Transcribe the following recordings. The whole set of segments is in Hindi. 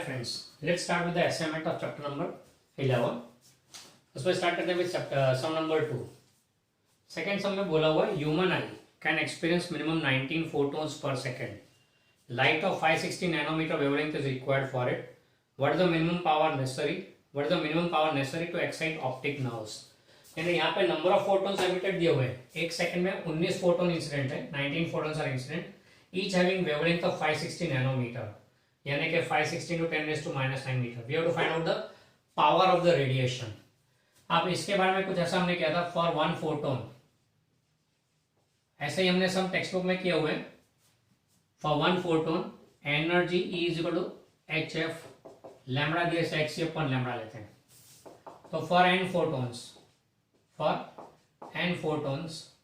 friends, let's start with the assignment of chapter number 11. उसमें स्टार्ट करते हैं with sum number 2. Second sum में बोला हुआ है human eye can experience minimum 19 photons per second. Light of 560 nanometre wavelength is required for it. What is the minimum power necessary? What is the minimum power necessary to excite optic nerves? यानी यहाँ पे नंबर ऑफ फोटोन्स एमिटेड दिए हुए हैं. एक सेकंड में 19 फोटोन इंसिडेंट है. 19 photons are incident, each having wavelength of 560 nanometre, यानी कि 560 to 10 raised to minus 9 metre. We have to find out the power of the radiation. अब इसके बारे में कुछ ऐसा हमने किया था फॉर वन फोटोन. ऐसे ही हमने सब टेक्स्ट बुक में किए हुए. For one photon energy E is equal to h f. Lambda दिए से एक्स अपन लैम्बडा लेते हैं. तो for n photons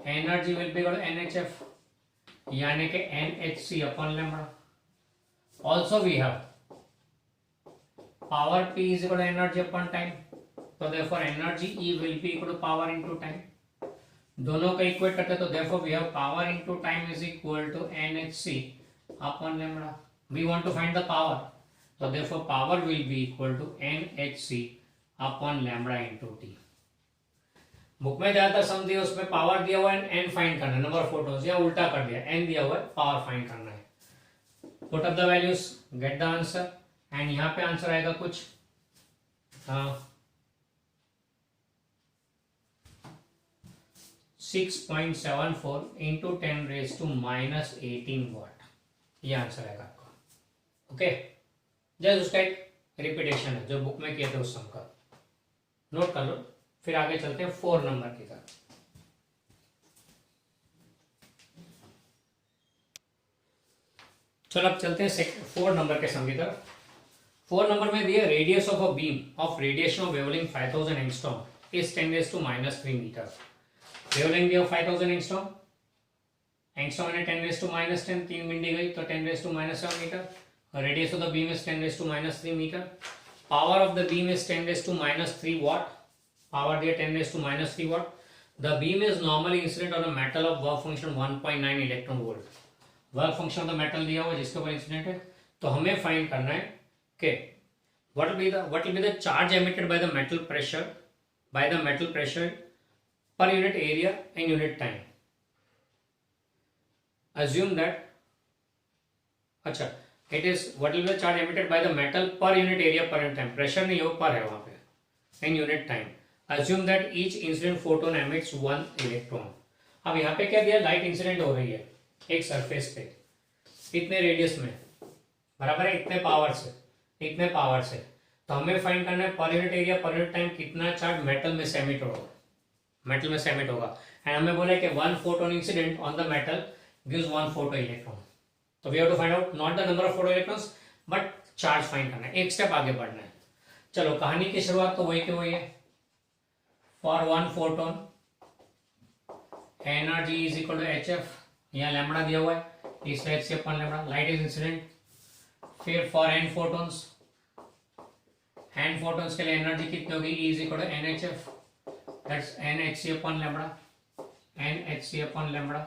energy will be equal to n h f, यानी कि n h c upon lambda. Also we have power P is equal to energy upon time. So therefore energy E will be equal to power into time. दोनों का इक्वेट करते तो therefore we have power into time is equal to NHC upon lambda. We want to find the power. So therefore power will be equal to NHC upon lambda into T. Book में ज्यादातर सम दिया उसमें पावर दिया हुआ है n फाइंड करना है, नंबर ऑफ फोटोन्स, या उल्टा कर दिया, n दिया हुआ है पावर फाइंड करना है. Put up the values, get the answer. And यहां पे आंसर आएगा कुछ 6.74 इंटू 10 रेज टू माइनस 18 वाट. ये आंसर आएगा आपका. ओके, जस्ट उसका एक रिपीटेशन है जो बुक में किए थे उस सम का. नोट कर लो, फिर आगे चलते हैं 4 नंबर की तरफ. चलो अब चलते हैं 4 नंबर के सम की तरफ. 4 नंबर में दिया radius of a beam of radiation of wavelength 5000 angstrom is 10 raised to minus 3 metre. Wavelength दिया 5000 एंगस्ट्रॉम. एंगस्ट्रॉम ने 10 raised to minus 10, 3 मिनट दी गई तो 10 raised to minus 7 metre. Radius of the beam is 10 raised to minus 3 metre. Power of the beam is 10 raised to minus 3 watt. Power दिया 10 raised to minus 3 watt. The beam is normally incident on a metal of work function 1.9 electron volt. Work function of the metal दिया हुआ जिसके ऊपर इंसिडेंट है. तो हमें फाइंड करना है कि what will be the charge emitted by the metal pressure per unit area and unit time. Assume that it is what will be the charge emitted by the metal per unit area per unit time. pressure नहीं हो, पर है वहां पे, and unit time. Assume that each incident photon emits 1 electron. अब यहाँ पे क्या दिया, लाइट इंसिडेंट हो रही है एक सरफेस पे इतने रेडियस में, बराबर है इतने पावर से. तो हमें फाइंड करना है पर यूनिट एरिया पर यूनिट टाइम कितना चार्ज मेटल में से एमिट होगा. एंड हमें बोला कि 1 photon incident on the metal gives 1 photo electron. तो we have to find out not the number of photo electrons but charge find करना है. एक स्टेप आगे बढ़ना है. चलो कहानी की शुरुआत तो वही की वही है. For 1 photon energy is equal to h f. यहाँ लैम्बडा दिया हुआ है, इस h c upon lambda. Light is incident. फिर फॉर एन फोटोन्स के लिए एनर्जी कितनी होगी, E is equal to n h f, that's n h c upon lambda.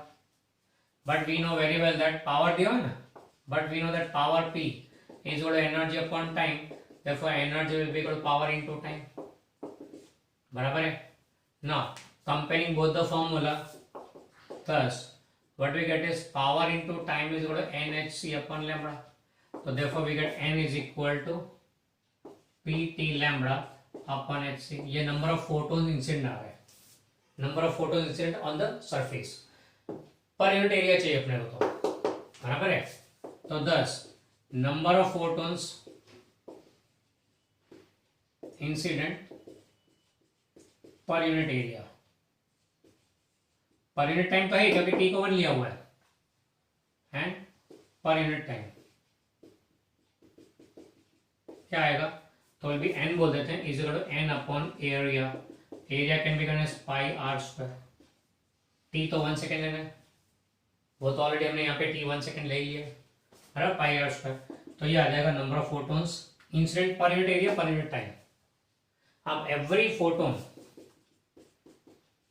But we know very well that power दिया है ना, but we know that power P is equal to energy upon time. Therefore energy will be equal to power into time. बराबर है ना. Comparing both the formula, thus what we get is power into time is equal to nhc upon lambda. So therefore we get n is equal to pt lambda upon hc. ये number of photons incident आ रहा है, number of photons incident on the surface per unit area चाहिए अपने को, तो बराबर है. तो thus number of photons incident per unit area. पर यूनिट टाइम तो है क्योंकि टी को 1 लिया हुआ है. एंड पर यूनिट टाइम क्या आएगा, तो विल बी एन बोल देते हैं, is equal to n upon area. Area can be given as pi r square. T तो 1 सेकेंड लेना है, वो तो ऑलरेडी हमने यहाँ पे टी 1 सेकेंड ले लिया है, पाई आर स्क्वायर. तो ये आ जाएगा नंबर ऑफ फोटोन्स इंसिडेंट पर यूनिट एरिया पर यूनिट टाइम. अब every photon,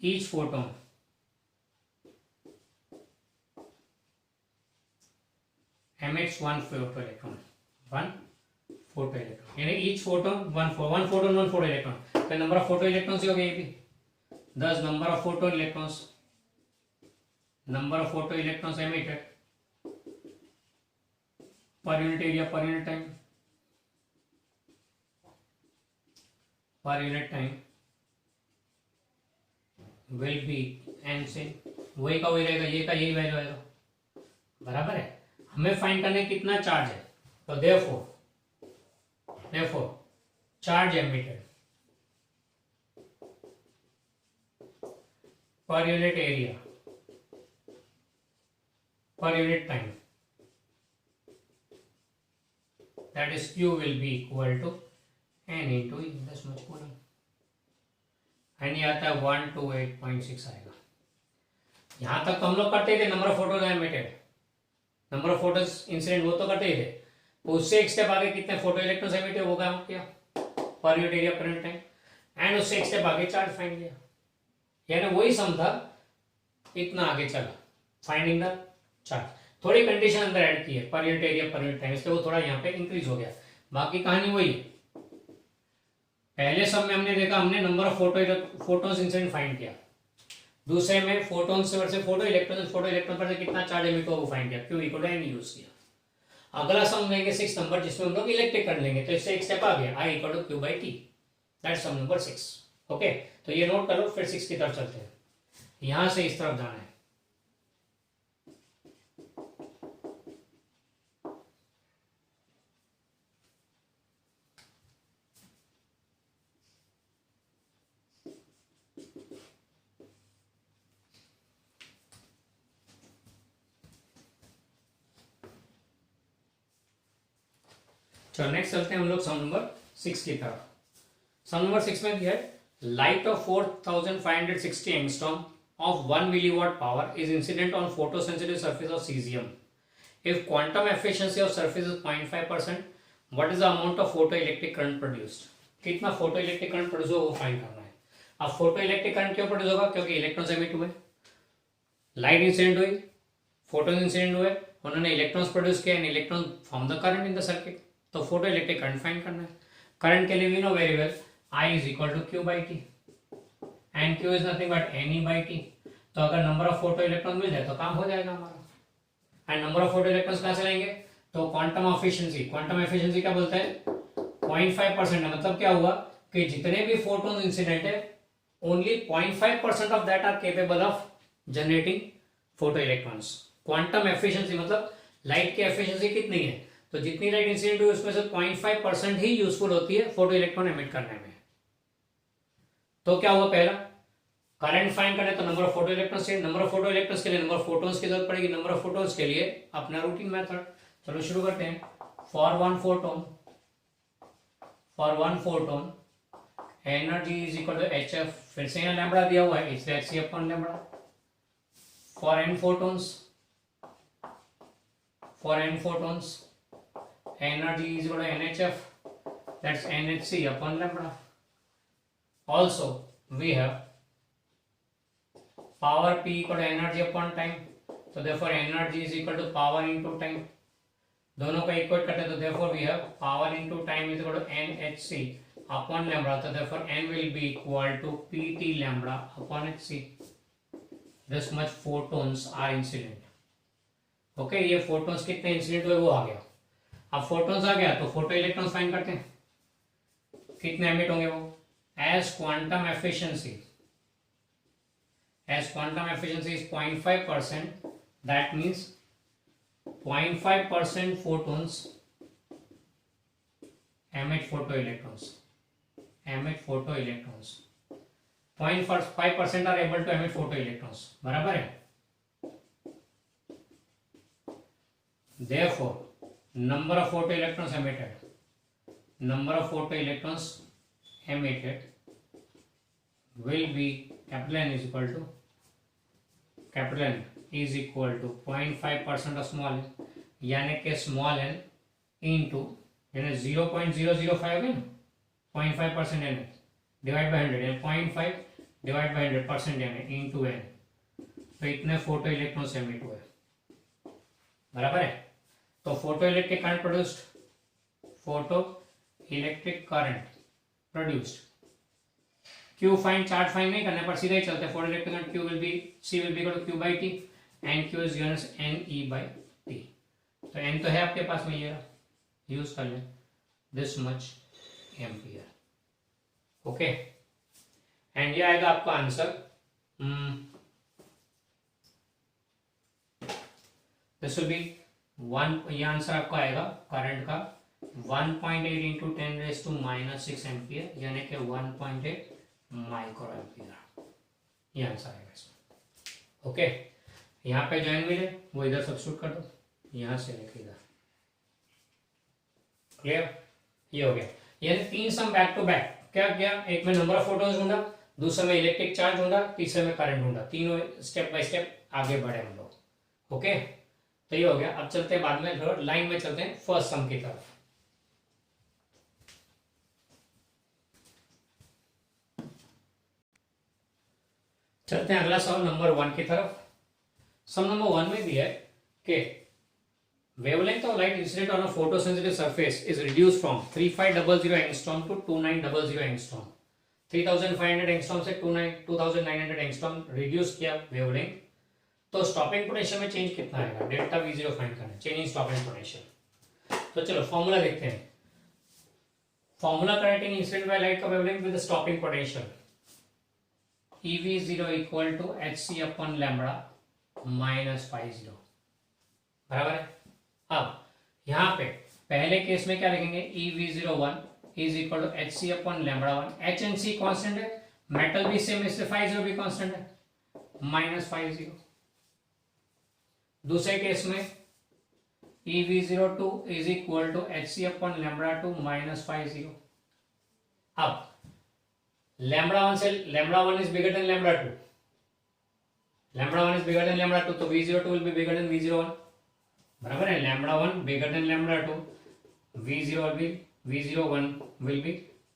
each photon emits 1 photoelectron. One photo electron, यानी each photon one photo electron, तो नंबर ऑफ फोटो इलेक्ट्रॉन्स ही हो गए ये भी 10, number of photo electrons emitted पर यूनिट एरिया पर unit time will be N से वही का वही रहेगा, ये का यही वैल्यू आएगा, बराबर है। हमें फाइंड करने कितना चार्ज है, तो therefore चार्ज एमिटेड पर यूनिट एरिया पर unit time, that is Q will be equal to n into E, this much cooling, and ये आता है 128.6 आएगा। यहां तक तो हम लोग करते थे number of photos emitted, number of photos incident वो तो करते ही थे, उससे एक स्टेप आगे कितने फोटो इलेक्ट्रॉन्स एमिटेड हो गया क्या पर यूनिट एरिया पर यूनिट टाइम, एंड उससे एक स्टेप आगे चार्ज फाइंड किया, यानी वही सम था, इतना आगे चला फाइंडिंग द चार्ज, थोड़ी कंडीशन अंदर ऐड की है पर यूनिट एरिया पर यूनिट टाइम, इसलिए वो थोड़ा यहाँ पे इंक्रीज हो गया, बाकी कहानी वही है। पहले सब में हमने देखा, हमने number of photons incident find किया, दूसरे में फोटोन्स वर्सेस फोटो इलेक्ट्रॉन पर से कितना चार्ज एमिट हुआ वो फाइंड किया, क्यों इक्वल टू n यूज किया। अगला सम लेंगे 6 नंबर, जिसमें हम लोग इलेक्ट्रिक करंट लेंगे, तो इससे एक स्टेप आ गया, I equal to Q by T, that's sum number 6। Okay, तो ये नोट कर लो, फिर 6 की तरफ चलते हैं, यहां से इस तरफ जाना है। चलो नेक्स्ट चलते हैं हम लोग सम नंबर 6 की तरफ। सम नंबर 6 में दिया है, light of 4560 angstrom of 1 milliwatt power is incident on photosensitive surface of cesium. If quantum efficiency of surface is 0.5%, what is the amount of photoelectric current produced? कितना photoelectric current प्रोड्यूस होगा वो फाइंड करना है। अब photoelectric current क्यों प्रोड्यूस होगा, क्योंकि इलेक्ट्रॉन्स एमिट हुए, लाइट इंसिडेंट हुई, फोटोन इंसिडेंट हुए, उन्होंने इलेक्ट्रॉन्स प्रोड्यूस किया, electron form the current in the circuit, तो फोटोइलेक्ट्रिक करंट फाइंड करना है। करंट के लिए we know very well I is equal to Q by T and Q is nothing but Ne by T, तो अगर नंबर ऑफ फोटो इलेक्ट्रॉन मिल जाए तो काम हो जाएगा हमारा। And number of photo electrons कहां से लेंगे, तो क्वांटम एफिशिएंसी क्या बोलता है 0.5%, मतलब क्या हुआ कि जितने भी फोटोन इंसिडेंट है only 0.5% of that are capable of generating photo electrons. Quantum efficiency मतलब लाइट की एफिशिएंसी कितनी है, तो जितनी लाइट इंसिडेंट हुई उसमें से 0.5% ही यूजफुल होती है फोटो इलेक्ट्रॉन एमिट करने में। तो क्या हुआ, पहला करंट फाइंड करना है तो नंबर ऑफ फोटो इलेक्ट्रॉन्स चाहिए, नंबर ऑफ फोटो इलेक्ट्रॉन्स के लिए नंबर ऑफ फोटोन्स की जरूरत पड़ेगी, नंबर ऑफ फोटोन्स के लिए अपना रूटीन मेथड। चलो शुरू करते हैं। For one photon energy is equal to HF, फिर से यहाँ लैम्बडा दिया हुआ है इसलिए HC upon lambda. For n photons energy is equal to NHF, that's NHC upon lambda. Also we have power P equal to energy upon time, so therefore energy is equal to power into time, दोनों को इक्वेट करते हैं तो therefore we have power into time is equal to NHC upon lambda, so therefore n will be equal to PT lambda upon HC. This much photons are incident. Okay, ये फोटोन्स कितने इंसिडेंट हुए वो आ गया। अब फोटोन्स आ गया तो फोटो इलेक्ट्रॉन्स फाइंड करते हैं, कितने एमिट होंगे वो, as quantum efficiency is 0.5%, that means 0.5% photons emit photoelectrons, 0.5% are able to emit photoelectrons, बराबर है। Therefore number of photoelectrons emitted will be N is equal to 0.5% of small n, यानी कि small n into यानी 0.005 है ना, 0.5% n डिवाइड बाय 100 यानी 0.5 डिवाइड बाय 100% यानी into n, तो इतने फोटो इलेक्ट्रॉन्स एमिट हुए, बराबर है। तो photo electric current produced photo electric current produced. Q find, charge find नहीं करने पर सीधा ही चलते हैं. Photo electric current Q will be, C will be equal to Q by T and Q is given as NE by T. तो N तो है आपके पास में, ये यूज कर लें, this much ampere. Okay, and ये आएगा आपका आंसर. This will B 1. ये आंसर आपका आएगा करंट का 1.8 इंटू 10⁻⁻⁶ एम्पियर, यानी कि 1.8 माइक्रो एम्पियर. ये आंसर आएगा इसमें. ओके, यहाँ पे जो एंगल है वो इधर सब्स्टिट्यूट कर दो, यहाँ से लेके इधर. क्लियर? ये हो गया. ये 3 सम बैक टू बैक. क्या किया? एक में नंबर ऑफ फोटोज ढूंढा, दूसरे में इलेक्ट्रिक चार्ज ढूंढा, तीसरे में करंट ढूंढा. तीनों स्टेप बाय स्टेप आगे बढ़े हम लोग. ओके, तो ये हो गया. अब चलते हैं बाद में थोड़ा लाइन में चलते हैं फर्स्ट सम की तरफ. चलते हैं अगला सम नंबर 1 की तरफ. सम नंबर 1 में दिया है कि wavelength of light incident on a photosensitive surface is reduced from 3500 angstrom to 2900 angstrom. 3500 angstrom से 2900 angstrom रिड्यूस किया वेवलेंथ. तो स्टॉपिंग पोटेंशियल में चेंज कितना आएगा? डेल्टा V0 फाइंड करना है, चेंज इन स्टॉपिंग पोटेंशियल. तो चलो फॉर्मूला देखते हैं. Formula connecting incident by light का wavelength with stopping potential. EV0 equal to hc upon lambda minus phi0. बराबर है. अब यहाँ पे पहले केस में क्या लिखेंगे? EV01 is equal to hc upon lambda 1. h and c constant है, मेटल भी सेम, इससे phi0 भी कांस्टेंट है, माइनस phi0. दूसरे केस में EV02 is equal to hc upon lambda 2 minus phi0. अब लैम्बडा 1 से lambda 1 is bigger than lambda 2. Lambda 1 is bigger than lambda 2, तो V02 will be bigger than V01. बराबर है. Lambda 1 bigger than lambda 2, V01 will be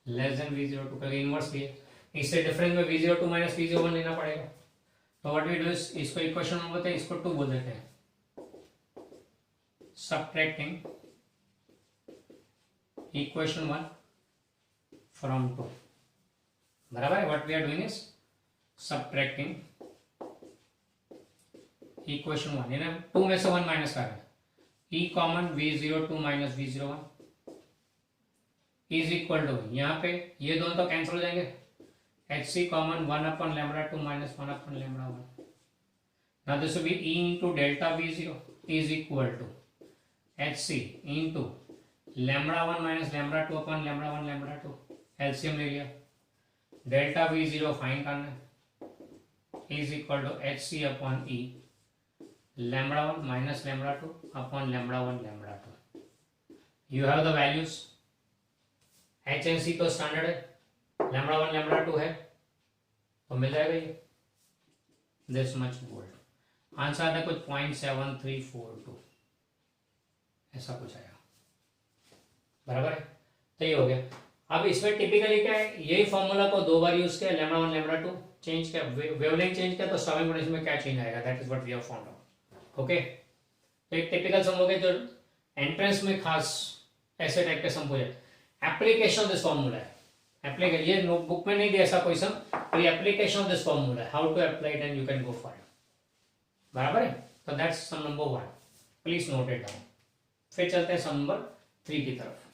less than V02, क्योंकि इनवर्स लिए. इससे डिफरेंस में V02 माइनस V01 लेना पड़ेगा. तो व्हाट वी डू इज, इसको इक्वेशन 1 बोलते हैं, इसको 2 बोल देते हैं. Subtracting equation 1 from 2. बराबर है. What we are doing is subtracting equation 1. यानी 2 में से 1 माइनस कर रहे हैं. E common V02 minus V01 is equal to, यहाँ पे ये दोनों तो कैंसिल हो जाएंगे. HC common 1 upon lambda 2 minus 1 upon lambda 1. Now this will be E into delta V0 is equal to HC into lambda 1 minus lambda 2 upon lambda 1 lambda 2. LCM ले लिया. डेल्टा V0 फाइंड करना है, is equal to HC upon E lambda 1 minus lambda 2 upon lambda 1 lambda 2. You have the values. H and C तो स्टैंडर्ड है, lambda 1 lambda 2 है, तो मिल जाएगा ये this much volt. आंसर आता है कुछ 0.7342 ऐसा कुछ आया. बराबर है. तो ये हो गया. अब इसमें टिपिकली क्या है, यही फॉर्मूला को 2 बार यूज किया, lambda 1 lambda 2 चेंज किया, वेवलेंथ चेंज किया, तो स्टॉपिंग पोटेंशियल में क्या चेंज आएगा, that is what we have found out. Okay, तो एक टिपिकल सम हो गया जो एंट्रेंस में खास ऐसे टाइप के सम हो जाए. एप्लीकेशन दिस फॉर्मूला है. एप्लीकेशन ये नोटबुक में नहीं दिया ऐसा कोई सम, तो ये एप्लीकेशन दिस फॉर्मूला है, how to apply it and you can go for it. बराबर है. तो that's sum number 1. Please note it down. फिर चलते हैं सम नंबर 3 की तरफ.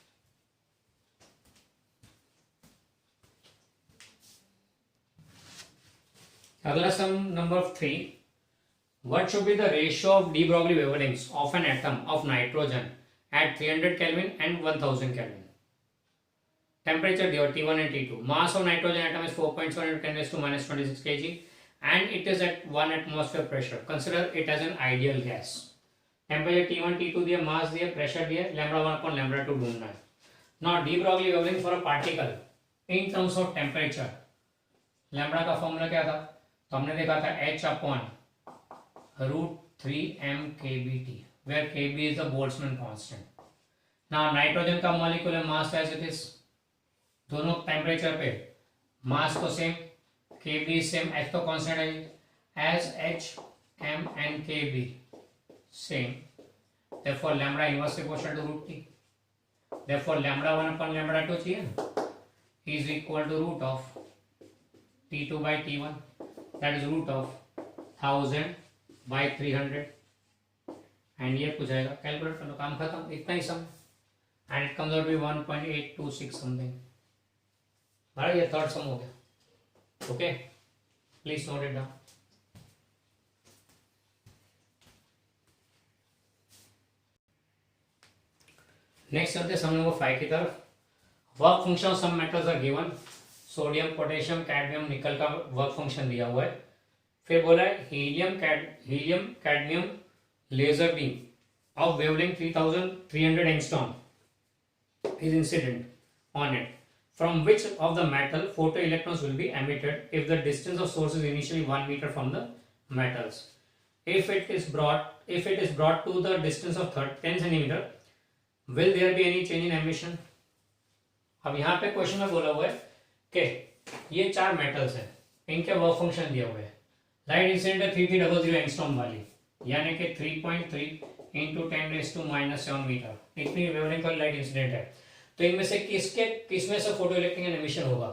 अगला sum number 3. What should be the ratio of de Broglie wavelengths of an atom of nitrogen at 300 Kelvin and 1000 Kelvin? Temperature there T1 and T2. Mass of nitrogen atom is 4.7 × 10⁻26 kg and it is at 1 atmosphere pressure. Consider it as an ideal gas. Temperature T1 T2 दिया, mass दिया, pressure दिया, lambda 1 upon lambda 2 ढूंढना है. Now de Broglie wavelength for a particle in terms of temperature. lambda का फॉर्मूला क्या था? तो हमने देखा था H upon √3m kBT, where kB is the Boltzmann constant. Now nitrogen का molecular mass as it is, दोनों टेम्परेचर पे मास तो सेम, kB सेम, H तो कांस्टेंट है, as H M and kB same, therefore lambda inversely proportional to √3. Therefore lambda 1 upon lambda 2 चाहिए ना, is equal to root of T2 by T1, that is root of 1000 by 300 and ये कुछ आएगा, कैलकुलेट कर लो, काम खत्म, इतना ही sum, and it comes out be 1.826 something. बराबर, ये थर्ड सम हो गया। Okay, please note it down. Next चलते सम नंबर 5 की तरफ। Work function of some metals are given, sodium, potassium, cadmium, nickel का वर्क फंक्शन दिया हुआ है। फिर बोला है helium cadmium laser beam of wavelength 3300 angstrom is incident on it, from which of the metal photoelectrons will be emitted if the distance of source is initially 1 meter from the metals. If it is brought to the distance of 10 centimeter, will there be any change in emission? अब यहाँ पे क्वेश्चन में बोला हुआ है कि ये चार मेटल्स हैं, इनके वर्क फंक्शन दिया हुआ है। लाइट इंसिडेंट है 3300 एंगस्ट्रॉम वाली, यानी कि 3.3 इंटू 10⁻⁻7 मीटर, इतनी वेवलेंथ वाली लाइट इंसिडेंट है। तो इनमें से किसमें से फोटो इलेक्ट्रिक एमिशन होगा?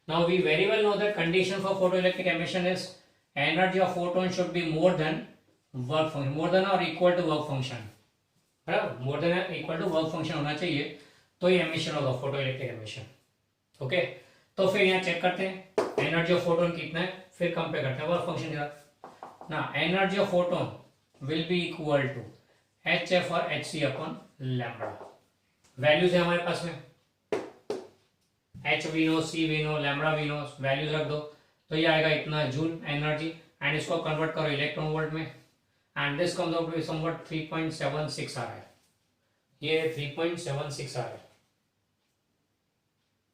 Now we very well know that condition for photo electric emission is energy of photon should be more than work function, more than और इक्वल टू वर्क फंक्शन, बराबर, more than equal to work function होना चाहिए, तो ये एमिशन होगा फोटो इलेक्ट्रिक एमिशन। ओके, तो फिर यहाँ चेक करते हैं एनर्जी ऑफ फोटोन कितना है, फिर कंपेयर करते हैं वर्क फंक्शन के साथ ना। Energy of photon will be equal to HF और HC अपॉन लैम्बडा। वैल्यूज है हमारे पास में, H we know, C we know, lambda we know, values रख दो, तो ये आएगा इतना जूल एनर्जी, एंड इसको कन्वर्ट करो इलेक्ट्रॉन वोल्ट में, and this comes out to somewhat 3.76 आ रहा है, ये 3.76 आ रहा है।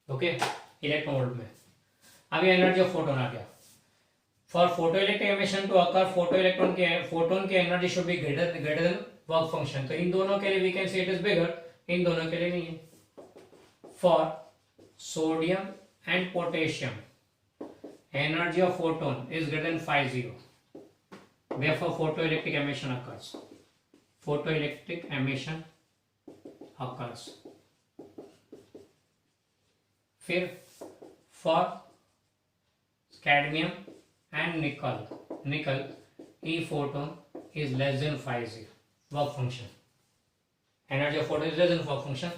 ओके, इलेक्ट्रॉन वोल्ट में। अब ये एनर्जी ऑफ फोटोन आ गया। For photo electric emission to occur, photon की energy should be greater than work function. तो इन दोनों के लिए we can say it is bigger, इन दोनों के लिए नहीं है। For sodium and potassium energy of photon is greater than 50, therefore photoelectric emission occurs. Photoelectric emission occurs. फिर for cadmium and nickel E photon is less than 50 work function. Energy of photon is less than work function,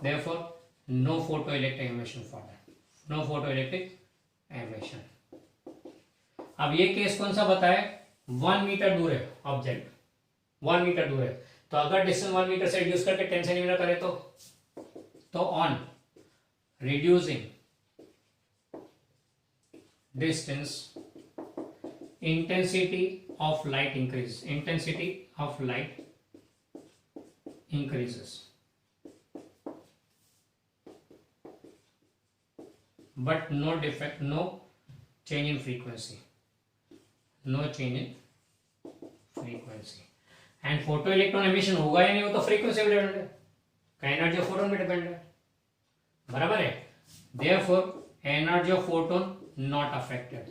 therefore no photoelectric emission for that, no photoelectric emission. अब ये केस कौन सा बताए, 1 मीटर दूर है ऑब्जेक्ट, 1 मीटर दूर है, तो अगर डिस्टेंस 1 मीटर से रिड्यूस करके 10 सेंटीमीटर करे तो on reducing distance intensity of light increases, but no change in frequency, and photo electron emission होगा या नहीं, वो तो फ्रीक्वेंसी पे डिपेंड है, एनर्जी ऑफ फोटोन पे डिपेंड है, बराबर है। Therefore energy of photon not affected,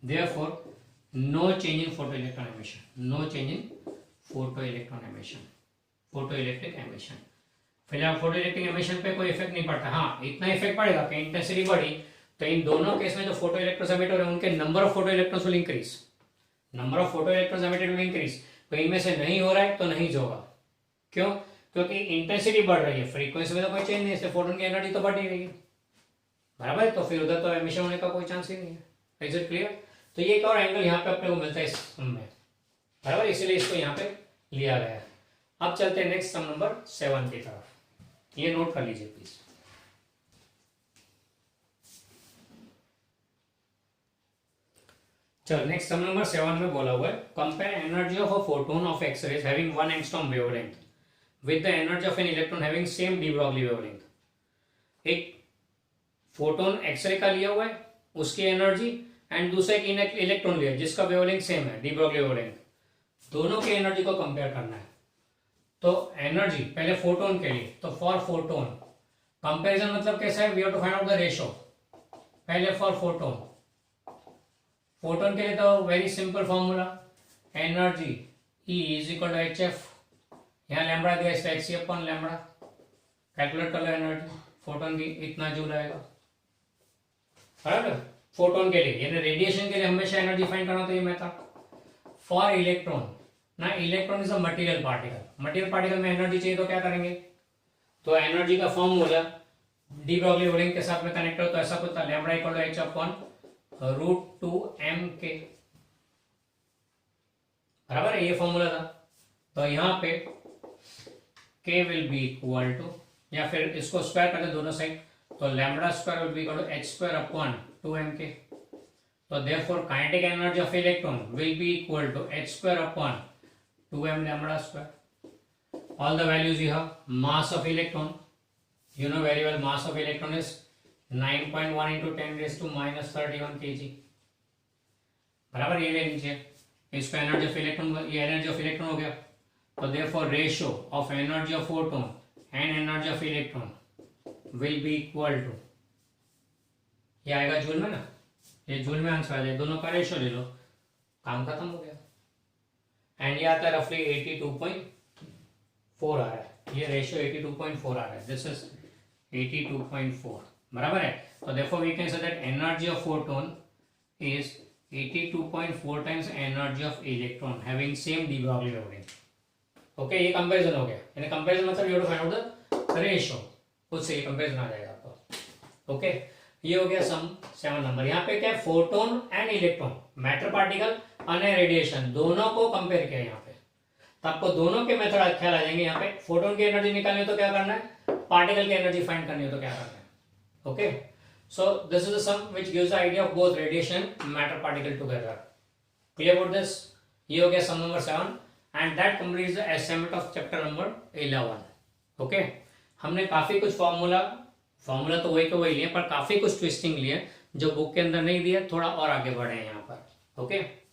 therefore no change in photoelectron emission, no change in photoelectron emission, photoelectric emission। फिलहाल फोटोइलेक्ट्रिक एमिशन पे कोई इफेक्ट नहीं पड़ता। हाँ, इतना इफेक्ट पड़ेगा कि इंटेंसिटी बढ़ी तो इन दोनों केस में जो फोटो इलेक्ट्रॉन्स एमिट हो रहे हैं उनके number of photo electrons will increase, number of photo electrons emitted will increase. तो इनमें से नहीं हो रहा है तो नहीं होगा, क्यों? क्योंकि इंटेंसिटी बढ़ रही है, फ्रीक्वेंसी में तो कोई चेंज नहीं है, फोटोन की एनर्जी तो बढ़ ही रही है, बराबर। तो फिर उधर तो एमिशन होने का कोई चांस ही नहीं है। Is it clear? तो ये एक और एंगल यहाँ पे अपने को मिलता है इस सम में, बराबर, इसीलिए इसको यहाँ पे लिया गया है। अब चलते हैं नेक्स्ट सम नंबर 7 की तरफ, ये नोट कर लीजिए प्लीज। चलो नेक्स्ट सम नंबर 7 में बोला हुआ है compare energy of a photon of X rays having 1 angstrom wavelength with the energy of an electron having same de Broglie wavelength. एक फोटोन एक्सरे का लिया हुआ है, उसकी एनर्जी, एंड दूसरा एक इलेक्ट्रॉन लिया जिसका वेवलेंथ सेम है, डी ब्रॉगली वेवलेंथ, दोनों की एनर्जी को कंपेयर करना है। तो एनर्जी पहले फोटोन के लिए, तो फॉर फोटोन कंपैरिजन मतलब कैसा है, we have to find out the ratio. पहले फॉर फोटोन के लिए तो very simple formula, energy E is equal to HF यहाँ लैम्बडा दिया, इसका hc/लैम्बडा कैलकुलेट कर लो एनर्जी फोटोन की, इतना जूल आएगा। बराबर, फोटोन के लिए यानी रेडिएशन के लिए हमेशा एनर्जी फाइंड करना, तो ये मेथड। फॉर इलेक्ट्रॉन ना, electron is a material particle, material particle में एनर्जी चाहिए तो क्या करेंगे, तो एनर्जी का फॉर्मूला डी ब्रॉगली वोलिंग के साथ में कनेक्ट हो, तो ऐसा कुछ था, लैम्बडा इक्वल टू h/√2mk, बराबर है, ये फॉर्मूला था। तो यहाँ पे k will be equal to, या फिर इसको स्क्वायर करते दोनों साइड, तो lambda square will be equal to h²/2mk। तो therefore kinetic energy of electron will be equal to h²/2m lambda square. All the values you have. Mass of electron, you know very well, mass of electron is 9.1 into 10 raised to minus 31 kg, बराबर, ये ले लीजिए, इसका एनर्जी ऑफ इलेक्ट्रॉन, ये एनर्जी ऑफ इलेक्ट्रॉन हो गया। तो therefore ratio of energy of photon and energy of electron will be equal to, ये आएगा जूल में ना, ये जूल में आंसर आ जाए, दोनों का रेशियो ले लो, काम खत्म हो गया। एंड ये आता है रफली 82.4 आ रहा है, ये रेशियो 82.4 आ रहा है, दिस इज 82.4, बराबर है। तो therefore we can say that energy of photon is 82.4 times energy of electron having same de Broglie loading. Okay, ये कंपैरिजन हो गया, यानी कंपैरिजन मतलब you have to find out the ratio, उससे ये कंपैरिजन आ जाएगा आपको। ओके, ये हो गया सम 7 नंबर। यहाँ पे क्या है, photon and electron, matter particle और रेडिएशन, दोनों को कंपेयर किया यहाँ पे, तो आपको दोनों के मेथड ख्याल आ जाएंगे। यहाँ पे फोटोन की एनर्जी निकालनी हो तो क्या करना है, पार्टिकल की एनर्जी फाइंड करनी हो तो क्या करना है। Okay, so this is the sum which gives the idea of both radiation matter particle together. Clear about this? ये हो गया sum number 7 and that completes the assignment of chapter number 11। Okay, हमने काफी कुछ फॉर्मूला तो वही को वही लिए, पर काफी कुछ ट्विस्टिंग लिए जो बुक के अंदर नहीं दिया, थोड़ा और आगे बढ़े हैं यहाँ पर। ओके।